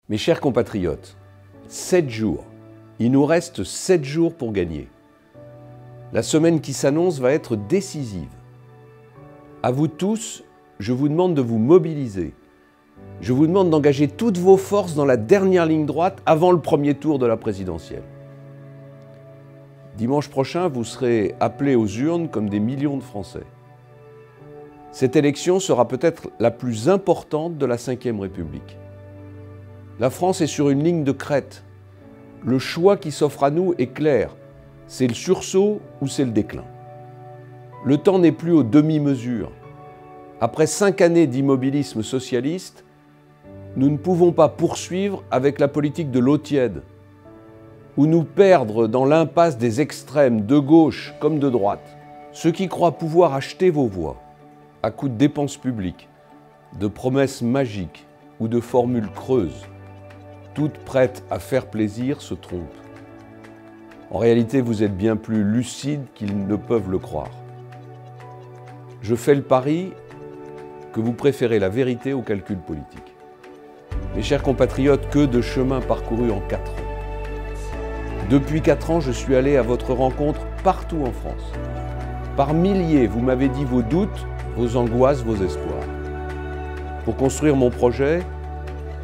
Mes chers compatriotes, 7 jours. Il nous reste 7 jours pour gagner. La semaine qui s'annonce va être décisive. À vous tous, je vous demande de vous mobiliser. Je vous demande d'engager toutes vos forces dans la dernière ligne droite avant le premier tour de la présidentielle. Dimanche prochain, vous serez appelés aux urnes comme des millions de Français. Cette élection sera peut-être la plus importante de la Ve République. La France est sur une ligne de crête. Le choix qui s'offre à nous est clair. C'est le sursaut ou c'est le déclin. Le temps n'est plus aux demi-mesures. Après 5 années d'immobilisme socialiste, nous ne pouvons pas poursuivre avec la politique de l'eau tiède, ou nous perdre dans l'impasse des extrêmes, de gauche comme de droite, ceux qui croient pouvoir acheter vos voix à coups de dépenses publiques, de promesses magiques ou de formules creuses, toutes prêtes à faire plaisir, se trompent. En réalité, vous êtes bien plus lucides qu'ils ne peuvent le croire. Je fais le pari que vous préférez la vérité au calcul politique. Mes chers compatriotes, que de chemin parcouru en 4 ans. Depuis 4 ans, je suis allé à votre rencontre partout en France. Par milliers, vous m'avez dit vos doutes, vos angoisses, vos espoirs. Pour construire mon projet,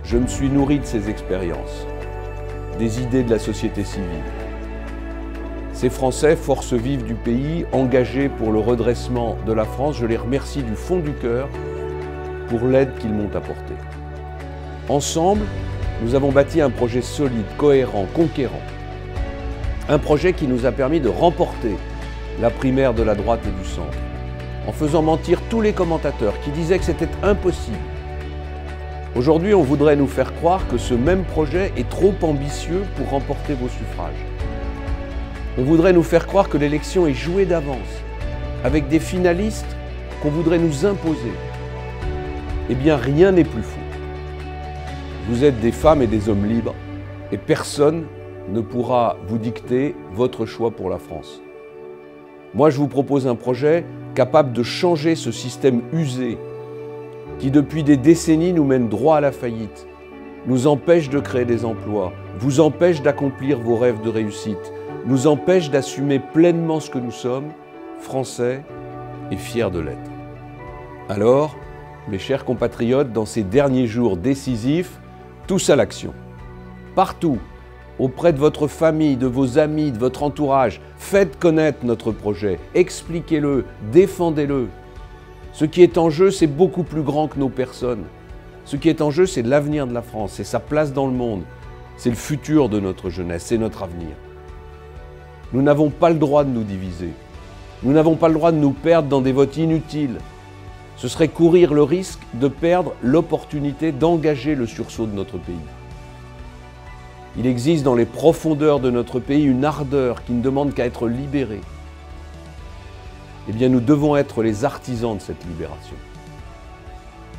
je me suis nourri de ces expériences, des idées de la société civile. Ces Français, forces vives du pays, engagés pour le redressement de la France, je les remercie du fond du cœur pour l'aide qu'ils m'ont apportée. Ensemble, nous avons bâti un projet solide, cohérent, conquérant. Un projet qui nous a permis de remporter la primaire de la droite et du centre, en faisant mentir tous les commentateurs qui disaient que c'était impossible. Aujourd'hui, on voudrait nous faire croire que ce même projet est trop ambitieux pour remporter vos suffrages. On voudrait nous faire croire que l'élection est jouée d'avance, avec des finalistes qu'on voudrait nous imposer. Eh bien, rien n'est plus faux. Vous êtes des femmes et des hommes libres, et personne ne pourra vous dicter votre choix pour la France. Moi, je vous propose un projet capable de changer ce système usé qui, depuis des décennies, nous mène droit à la faillite, nous empêche de créer des emplois, vous empêche d'accomplir vos rêves de réussite, nous empêche d'assumer pleinement ce que nous sommes, Français et fiers de l'être. Alors, mes chers compatriotes, dans ces derniers jours décisifs, tous à l'action. Partout, auprès de votre famille, de vos amis, de votre entourage, faites connaître notre projet, expliquez-le, défendez-le. Ce qui est en jeu, c'est beaucoup plus grand que nos personnes. Ce qui est en jeu, c'est l'avenir de la France, c'est sa place dans le monde, c'est le futur de notre jeunesse, c'est notre avenir. Nous n'avons pas le droit de nous diviser. Nous n'avons pas le droit de nous perdre dans des votes inutiles. Ce serait courir le risque de perdre l'opportunité d'engager le sursaut de notre pays. Il existe dans les profondeurs de notre pays une ardeur qui ne demande qu'à être libérée. Eh bien, nous devons être les artisans de cette libération.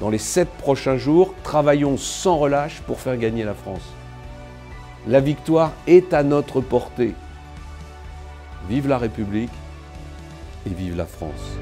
Dans les 7 prochains jours, travaillons sans relâche pour faire gagner la France. La victoire est à notre portée. Vive la République et vive la France.